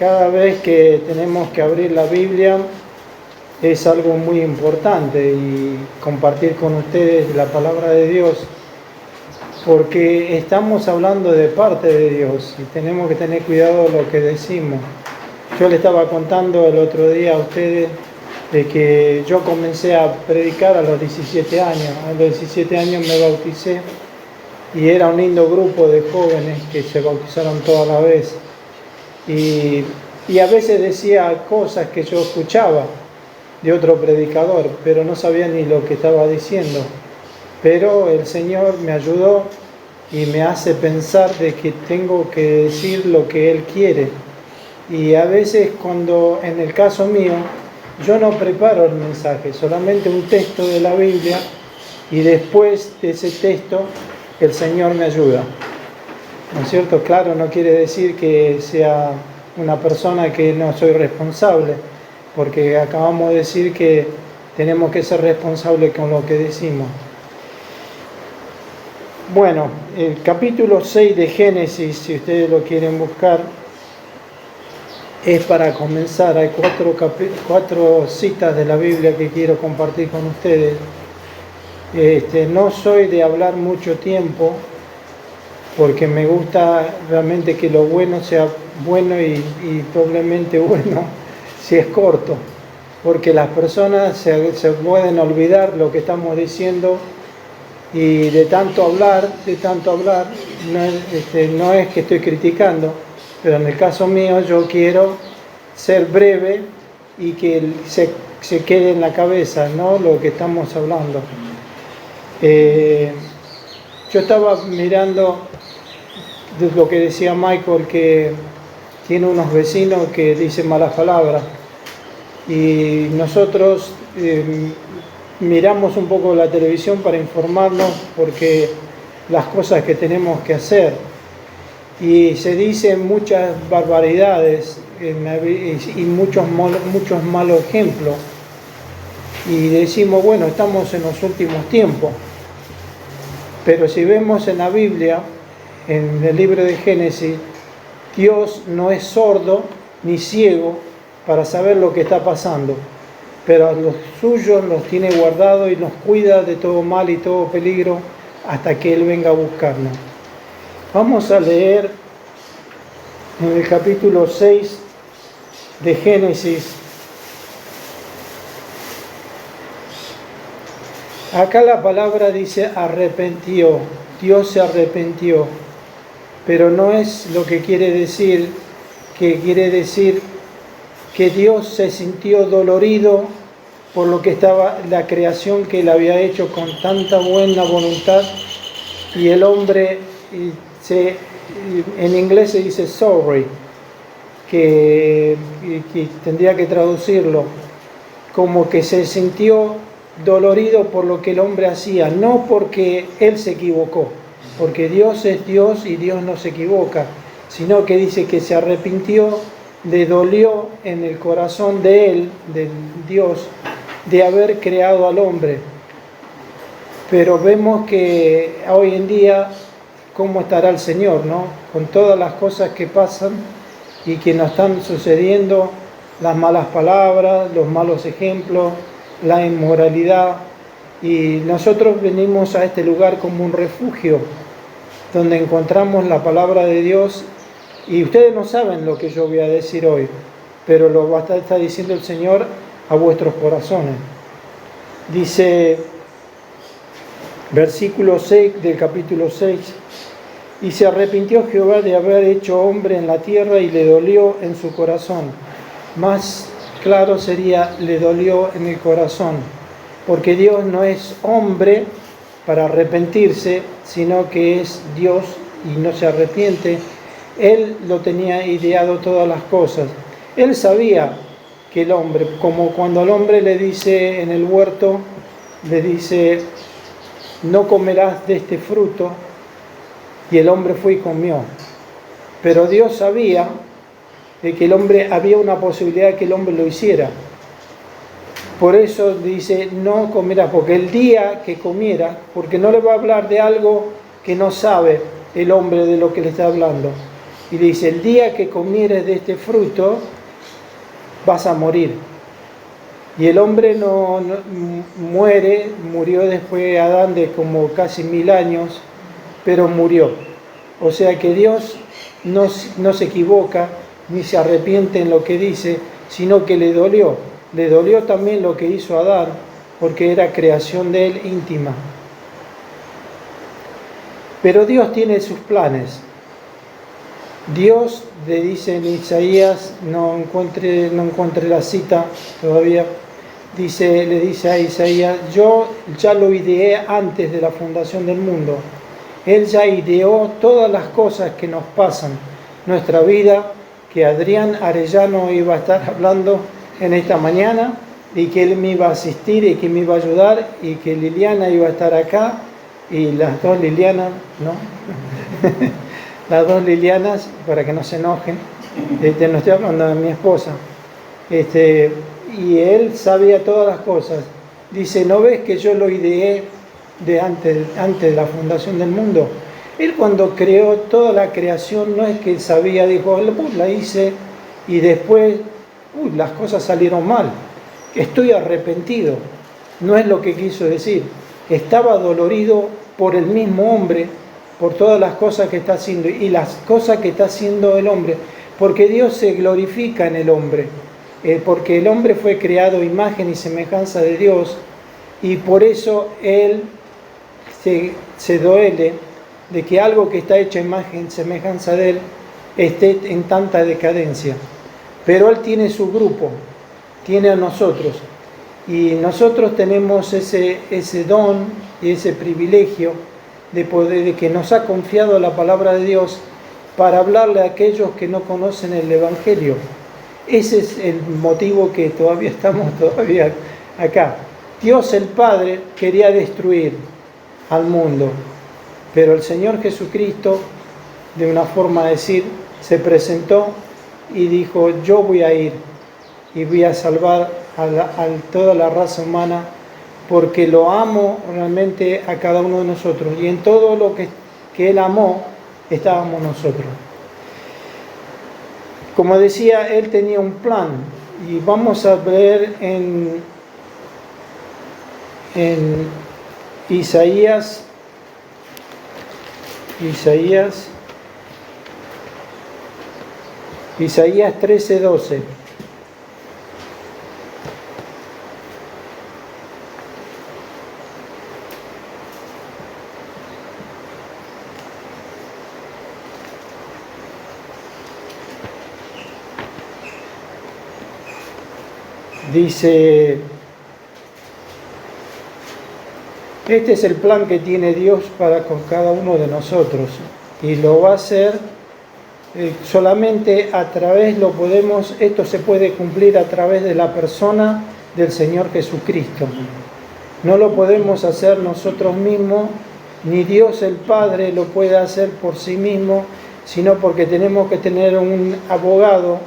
cada vez que tenemos que abrir la Biblia es algo muy importante y compartir con ustedes la palabra de Dios, porque estamos hablando de parte de Dios y tenemos que tener cuidado de lo que decimos. Yo le estaba contando el otro día a ustedes de que yo comencé a predicar a los 17 años. A los 17 años me bauticé y era un lindo grupo de jóvenes que se bautizaron toda la vez. Y a veces decía cosas que yo escuchaba de otro predicador, pero no sabía ni lo que estaba diciendo. Pero el Señor me ayudó y me hace pensar de que tengo que decir lo que Él quiere. Y a veces cuando, en el caso mío, yo no preparo el mensaje, solamente un texto de la Biblia y después de ese texto el Señor me ayuda. ¿No es cierto? Claro, no quiere decir que sea una persona que no soy responsable, porque acabamos de decir que tenemos que ser responsables con lo que decimos. Bueno, el capítulo 6 de Génesis, si ustedes lo quieren buscar, es para comenzar. Hay cuatro citas de la Biblia que quiero compartir con ustedes. No soy de hablar mucho tiempo, porque me gusta realmente que lo bueno sea bueno y doblemente bueno si es corto, porque las personas se pueden olvidar lo que estamos diciendo y de tanto hablar, no es que estoy criticando, pero en el caso mío yo quiero ser breve y que se quede en la cabeza, ¿no?, lo que estamos hablando. Yo estaba mirando lo que decía Michael, que tiene unos vecinos que dicen malas palabras, y nosotros miramos un poco la televisión para informarnos, porque las cosas que tenemos que hacer, y se dicen muchas barbaridades y muchos malos ejemplos, y decimos, bueno, estamos en los últimos tiempos. Pero si vemos en la Biblia, en el libro de Génesis, Dios no es sordo ni ciego para saber lo que está pasando, pero a los suyos los tiene guardados y los cuida de todo mal y todo peligro hasta que Él venga a buscarnos. Vamos a leer en el capítulo 6 de Génesis. Acá la palabra dice arrepentió, Dios se arrepintió, pero no es lo que quiere decir que Dios se sintió dolorido por lo que estaba la creación que Él había hecho con tanta buena voluntad, y el hombre, en inglés se dice sorry, que tendría que traducirlo como que se sintió dolorido por lo que el hombre hacía, no porque él se equivocó, porque Dios es Dios y Dios no se equivoca, sino que dice que se arrepintió, le dolió en el corazón de él, de Dios, de haber creado al hombre. Pero vemos que hoy en día, ¿cómo estará el Señor, no? Con todas las cosas que pasan y que nos están sucediendo, las malas palabras, los malos ejemplos, la inmoralidad, y nosotros venimos a este lugar como un refugio donde encontramos la palabra de Dios, y ustedes no saben lo que yo voy a decir hoy, pero lo va a estar diciendo el Señor a vuestros corazones. Dice versículo 6 del capítulo 6: y se arrepintió Jehová de haber hecho hombre en la tierra, y le dolió en su corazón. Más claro sería, le dolió en el corazón, porque Dios no es hombre para arrepentirse, sino que es Dios y no se arrepiente. Él lo tenía ideado todas las cosas. Él sabía que el hombre, como cuando al hombre le dice en el huerto, le dice, no comerás de este fruto, y el hombre fue y comió. Pero Dios sabía de que el hombre, había una posibilidad de que el hombre lo hiciera. Por eso dice, no comerás, porque el día que comiera, porque no le va a hablar de algo que no sabe el hombre de lo que le está hablando. Y dice, el día que comieres de este fruto, vas a morir. Y el hombre no murió después Adán de como casi 1000 años, pero murió. O sea que Dios no se equivoca, ni se arrepiente en lo que dice, sino que le dolió. Le dolió también lo que hizo Adán, porque era creación de él íntima. Pero Dios tiene sus planes. Dios le dice en Isaías, no encuentre la cita todavía, le dice a Isaías, yo ya lo ideé antes de la fundación del mundo. Él ya ideó todas las cosas que nos pasan, nuestra vida, que Adrián Arellano iba a estar hablando en esta mañana, y que él me iba a asistir y que me iba a ayudar, y que Liliana iba a estar acá, y las dos Lilianas, ¿no? Las dos Lilianas, para que no se enojen, no estoy hablando de mi esposa, y él sabía todas las cosas. Dice, ¿no ves que yo lo ideé antes de la fundación del mundo? Él cuando creó toda la creación, no es que él sabía, dijo, la hice y después, las cosas salieron mal, estoy arrepentido. No es lo que quiso decir. Estaba dolorido por el mismo hombre, por todas las cosas que está haciendo y las cosas que está haciendo el hombre, porque Dios se glorifica en el hombre, porque el hombre fue creado imagen y semejanza de Dios, y por eso Él se duele de que algo que está hecho a imagen y semejanza de Él esté en tanta decadencia. Pero Él tiene su grupo, tiene a nosotros, y nosotros tenemos ese don y ese privilegio de que nos ha confiado la palabra de Dios para hablarle a aquellos que no conocen el Evangelio. Ese es el motivo que estamos acá. Dios el Padre quería destruir al mundo, pero el Señor Jesucristo, de una forma de decir, se presentó y dijo, yo voy a ir y voy a salvar a toda la raza humana, porque lo amo realmente a cada uno de nosotros, y en todo lo que Él amó, estábamos nosotros. Como decía, Él tenía un plan, y vamos a ver en Isaías 13:12. Dice, este es el plan que tiene Dios para con cada uno de nosotros, y lo va a hacer solamente a través, esto se puede cumplir a través de la persona del Señor Jesucristo. No lo podemos hacer nosotros mismos, ni Dios el Padre lo puede hacer por sí mismo, sino porque tenemos que tener un abogado,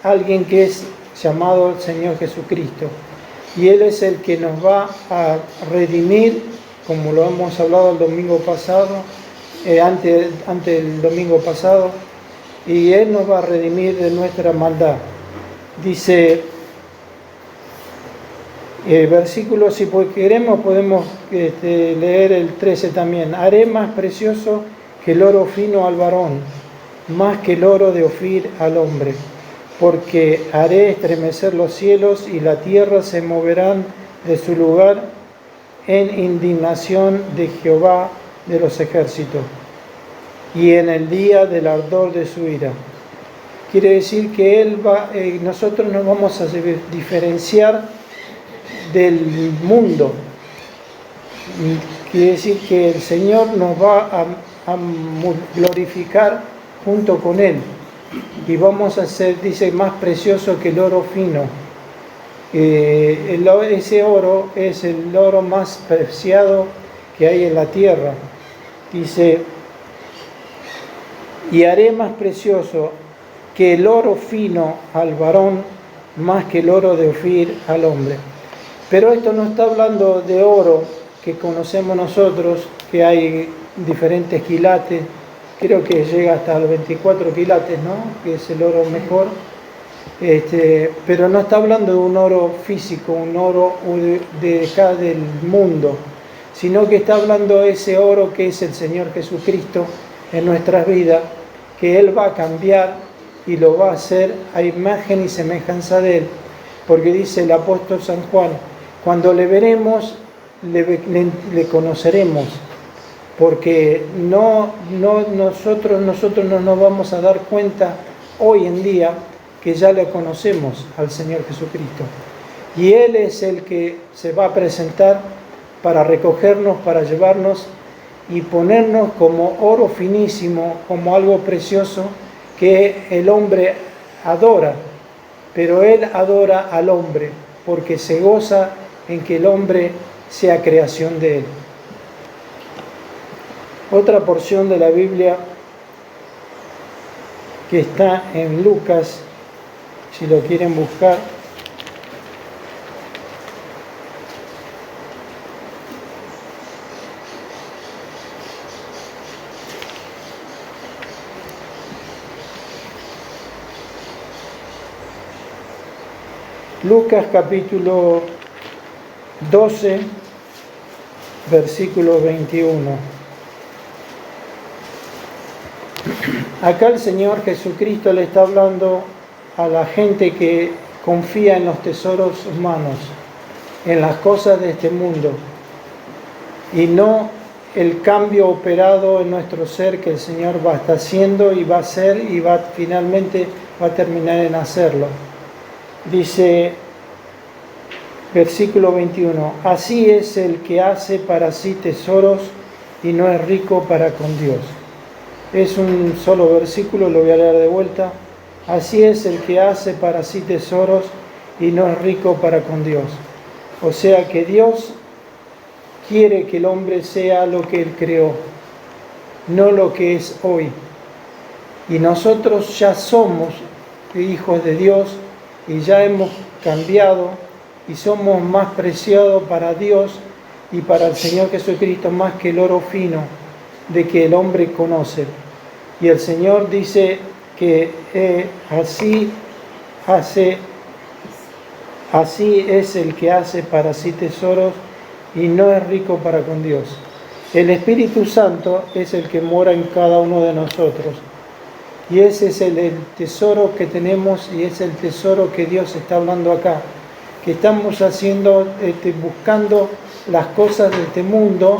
alguien que es llamado el Señor Jesucristo, y Él es el que nos va a redimir, como lo hemos hablado el domingo pasado, antes del domingo pasado, y Él nos va a redimir de nuestra maldad. Dice versículo, si queremos podemos leer el 13 también. Haré más precioso que el oro fino al varón, más que el oro de Ofir al hombre, porque haré estremecer los cielos y la tierra se moverán de su lugar en indignación de Jehová de los ejércitos y en el día del ardor de su ira. Quiere decir que nosotros nos vamos a diferenciar del mundo. Quiere decir que el Señor nos va a glorificar junto con Él. Y vamos a ser, dice, más precioso que el oro fino. Ese oro es el oro más preciado que hay en la tierra. Dice, y haré más precioso que el oro fino al varón, más que el oro de Ofir al hombre. Pero esto no está hablando de oro que conocemos nosotros, que hay diferentes quilates, creo que llega hasta los 24 quilates, ¿no? Que es el oro mejor. Pero no está hablando de un oro físico, un oro de acá del mundo, sino que está hablando de ese oro que es el Señor Jesucristo en nuestras vidas, que Él va a cambiar y lo va a hacer a imagen y semejanza de Él, porque dice el apóstol San Juan, cuando le veremos, le conoceremos, porque nosotros no nos vamos a dar cuenta hoy en día que ya le conocemos al Señor Jesucristo. Y Él es el que se va a presentar para recogernos, para llevarnos y ponernos como oro finísimo, como algo precioso que el hombre adora. Pero Él adora al hombre porque se goza en que el hombre sea creación de Él. Otra porción de la Biblia que está en Lucas, si lo quieren buscar. Lucas capítulo 12, versículo 21. Acá el Señor Jesucristo le está hablando a la gente que confía en los tesoros humanos, en las cosas de este mundo, y no el cambio operado en nuestro ser que el Señor va a estar haciendo y va a hacer y finalmente va a terminar en hacerlo. Dice, versículo 21, así es el que hace para sí tesoros y no es rico para con Dios. Es un solo versículo, lo voy a leer de vuelta. Así es el que hace para sí tesoros y no es rico para con Dios. O sea que Dios quiere que el hombre sea lo que Él creó, no lo que es hoy. Y nosotros ya somos hijos de Dios y ya hemos cambiado y somos más preciados para Dios y para el Señor Jesucristo más que el oro fino de que el hombre conoce. Y el Señor dice que así es el que hace para sí tesoros y no es rico para con Dios. El Espíritu Santo es el que mora en cada uno de nosotros. Y ese es el tesoro que tenemos y es el tesoro que Dios está hablando acá. Que estamos haciendo, buscando las cosas de este mundo,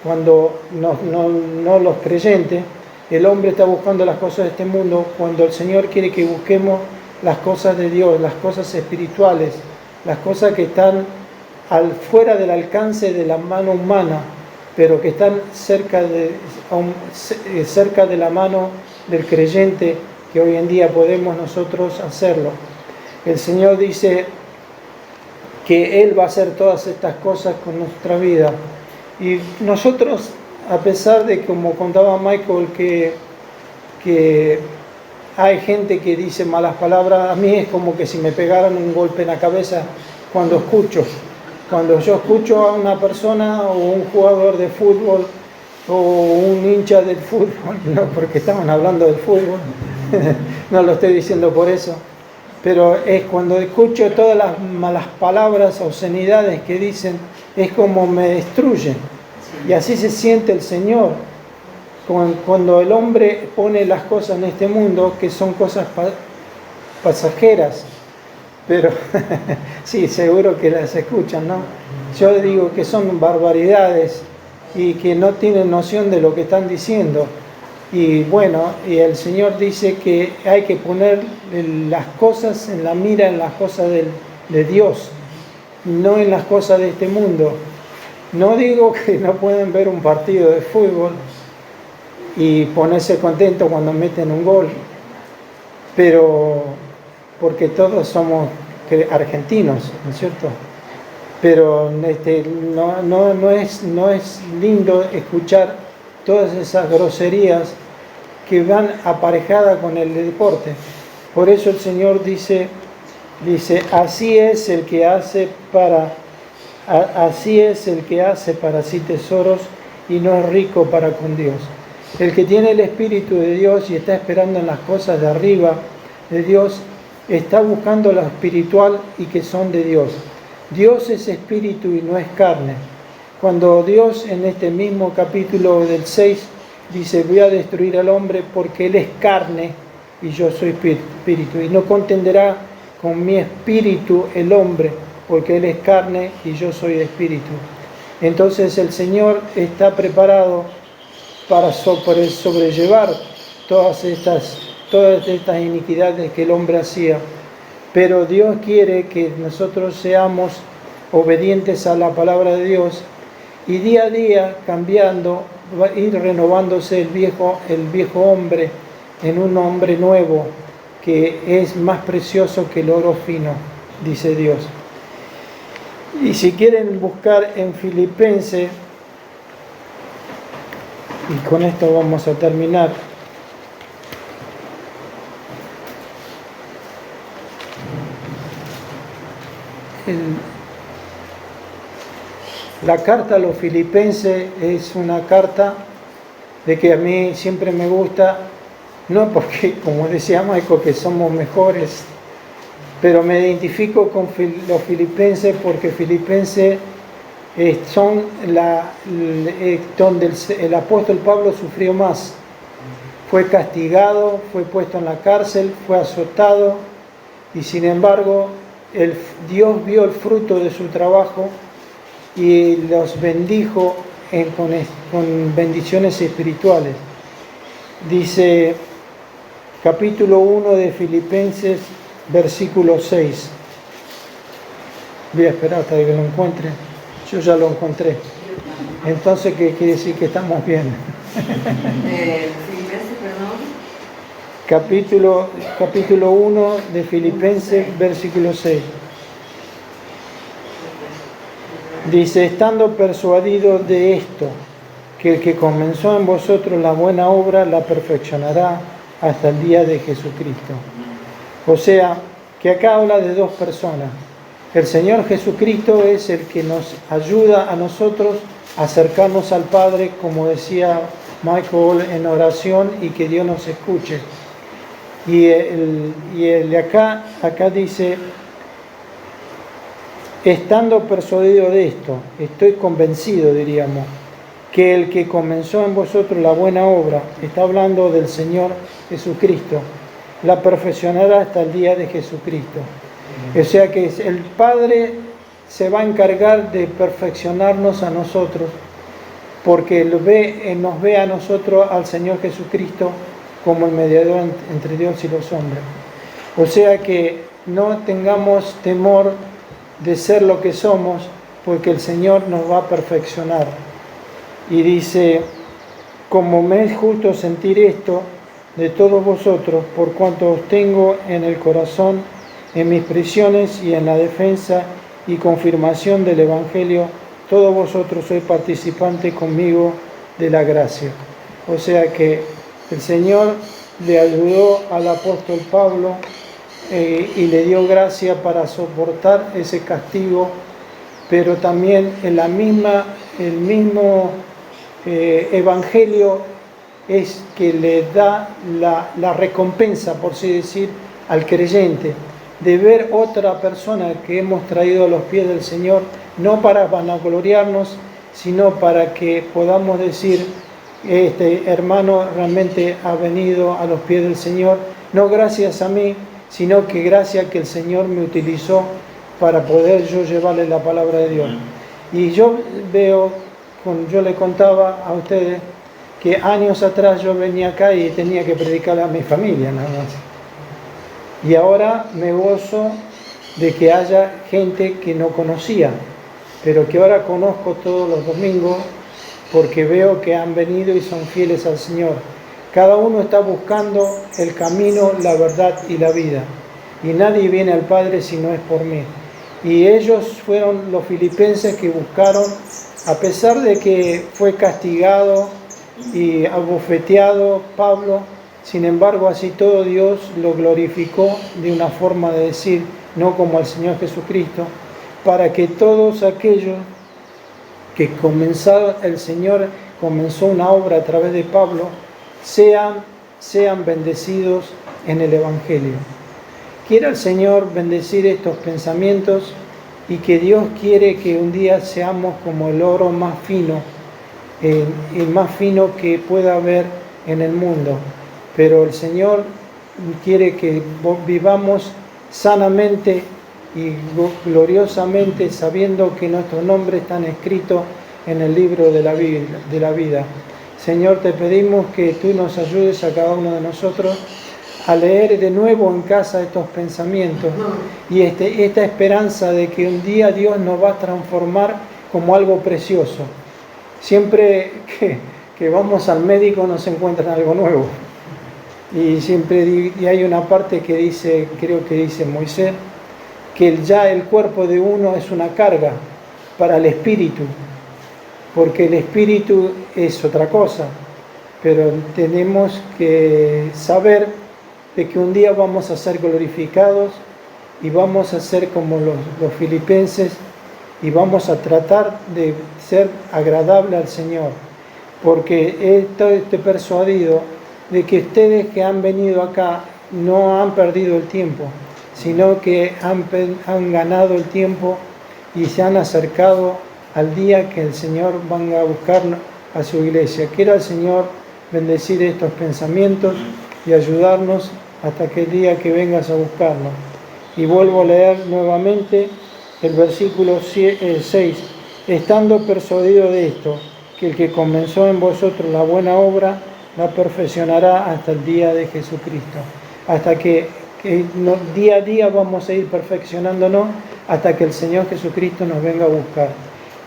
cuando no los creyentes, el hombre está buscando las cosas de este mundo, cuando el Señor quiere que busquemos las cosas de Dios, las cosas espirituales, las cosas que están fuera del alcance de la mano humana, pero que están cerca de la mano del creyente, que hoy en día podemos nosotros hacerlo. El Señor dice que Él va a hacer todas estas cosas con nuestra vida. Y nosotros, a pesar de, como contaba Michael, que hay gente que dice malas palabras, a mí es como que si me pegaran un golpe en la cabeza cuando yo escucho a una persona o un jugador de fútbol o un hincha del fútbol, no porque estaban hablando del fútbol, no lo estoy diciendo por eso, pero es cuando escucho todas las malas palabras, obscenidades que dicen, es como me destruyen. Y así se siente el Señor cuando el hombre pone las cosas en este mundo, que son cosas pasajeras, pero sí, seguro que las escuchan, ¿no? Yo digo que son barbaridades y que no tienen noción de lo que están diciendo. Y bueno, y el Señor dice que hay que poner las cosas en la mira, en las cosas de Dios, no en las cosas de este mundo. No digo que no pueden ver un partido de fútbol y ponerse contento cuando meten un gol, pero porque todos somos argentinos, ¿no es cierto? Pero no es lindo escuchar todas esas groserías que van aparejadas con el deporte. Por eso el Señor dice, así es el que hace para sí tesoros y no es rico para con Dios. El que tiene el Espíritu de Dios y está esperando en las cosas de arriba de Dios, está buscando lo espiritual y que son de Dios. Dios es espíritu y no es carne. Cuando Dios en este mismo capítulo del 6 dice, voy a destruir al hombre porque él es carne y yo soy espíritu. Y no contenderá con mi espíritu el hombre porque él es carne y yo soy espíritu. Entonces el Señor está preparado para sobrellevar todas estas iniquidades que el hombre hacía. Pero Dios quiere que nosotros seamos obedientes a la palabra de Dios y día a día cambiando, va a ir renovándose el viejo hombre en un hombre nuevo que es más precioso que el oro fino, dice Dios. Y si quieren buscar en Filipenses, y con esto vamos a terminar. La carta a los Filipenses es una carta de que a mí siempre me gusta, no porque, como decía Michael, que somos mejores, pero me identifico con los Filipenses porque Filipenses son donde el apóstol Pablo sufrió más. Fue castigado, fue puesto en la cárcel, fue azotado y sin embargo Dios vio el fruto de su trabajo y los bendijo con bendiciones espirituales. Dice capítulo 1 de Filipenses, versículo 6. Voy a esperar hasta que lo encuentre. Yo ya lo encontré. Entonces, ¿qué quiere decir? Que estamos bien. Filipenses, perdón. Capítulo 1 de Filipenses, versículo 6. Dice, estando persuadido de esto, que el que comenzó en vosotros la buena obra la perfeccionará hasta el día de Jesucristo. O sea, que acá habla de dos personas. El Señor Jesucristo es el que nos ayuda a nosotros a acercarnos al Padre, como decía Michael en oración, y que Dios nos escuche. Y el de acá dice, estando persuadido de esto, estoy convencido, diríamos, que el que comenzó en vosotros la buena obra, está hablando del Señor Jesucristo, la perfeccionará hasta el día de Jesucristo. O sea que el Padre se va a encargar de perfeccionarnos a nosotros, porque nos ve a nosotros, al Señor Jesucristo, como el mediador entre Dios y los hombres. O sea que no tengamos temor de ser lo que somos, porque el Señor nos va a perfeccionar. Y dice, como me es justo sentir esto de todos vosotros, por cuanto os tengo en el corazón, en mis prisiones y en la defensa y confirmación del Evangelio, todos vosotros sois participantes conmigo de la gracia. O sea que el Señor le ayudó al apóstol Pablo y le dio gracia para soportar ese castigo, pero también el mismo Evangelio es que le da la recompensa, por así decir, al creyente, de ver otra persona que hemos traído a los pies del Señor, no para vanagloriarnos, sino para que podamos decir, este hermano realmente ha venido a los pies del Señor, no gracias a mí, sino que gracias que el Señor me utilizó para poder yo llevarle la palabra de Dios. Y yo veo, yo le contaba a ustedes, que años atrás yo venía acá y tenía que predicarle a mi familia nada más. Y ahora me gozo de que haya gente que no conocía, pero que ahora conozco todos los domingos porque veo que han venido y son fieles al Señor. Cada uno está buscando el camino, la verdad y la vida. Y nadie viene al Padre si no es por mí. Y ellos fueron los filipenses que buscaron, a pesar de que fue castigado y abofeteado Pablo, sin embargo, así todo Dios lo glorificó de una forma de decir, no como al Señor Jesucristo, para que todos aquellos que comenzaron, el Señor comenzó una obra a través de Pablo, sean bendecidos en el Evangelio. Quiera el Señor bendecir estos pensamientos y que Dios quiere que un día seamos como el oro más fino, el más fino que pueda haber en el mundo. Pero el Señor quiere que vivamos sanamente y gloriosamente, sabiendo que nuestros nombres están escritos en el libro de la vida. Señor, te pedimos que tú nos ayudes a cada uno de nosotros a leer de nuevo en casa estos pensamientos y esta esperanza de que un día Dios nos va a transformar como algo precioso. Siempre que vamos al médico nos encuentran algo nuevo. Y siempre hay una parte que dice, creo que dice Moisés, que ya el cuerpo de uno es una carga para el espíritu, porque el espíritu es otra cosa, pero tenemos que saber de que un día vamos a ser glorificados y vamos a ser como los filipenses y vamos a tratar de ser agradable al Señor, porque estoy persuadido de que ustedes que han venido acá no han perdido el tiempo, sino que han ganado el tiempo y se han acercado al día que el Señor venga a buscar a su iglesia. Quiera el Señor bendecir estos pensamientos y ayudarnos hasta aquel día que vengas a buscarnos. Y vuelvo a leer nuevamente el versículo 6. Estando persuadido de esto, que el que comenzó en vosotros la buena obra, la perfeccionará hasta el día de Jesucristo. Hasta que día a día vamos a ir perfeccionándonos hasta que el Señor Jesucristo nos venga a buscar.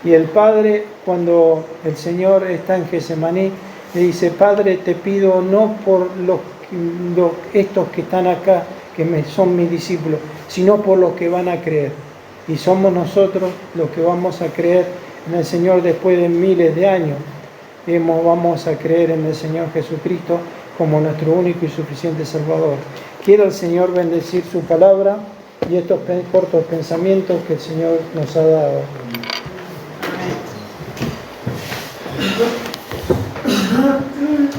Y el Padre, cuando el Señor está en Getsemaní, le dice: Padre, te pido no por estos que están acá, que son mis discípulos, sino por los que van a creer. Y somos nosotros los que vamos a creer en el Señor después de miles de años. Vamos a creer en el Señor Jesucristo como nuestro único y suficiente Salvador. Quiero el Señor bendecir su palabra y estos cortos pensamientos que el Señor nos ha dado. Amén.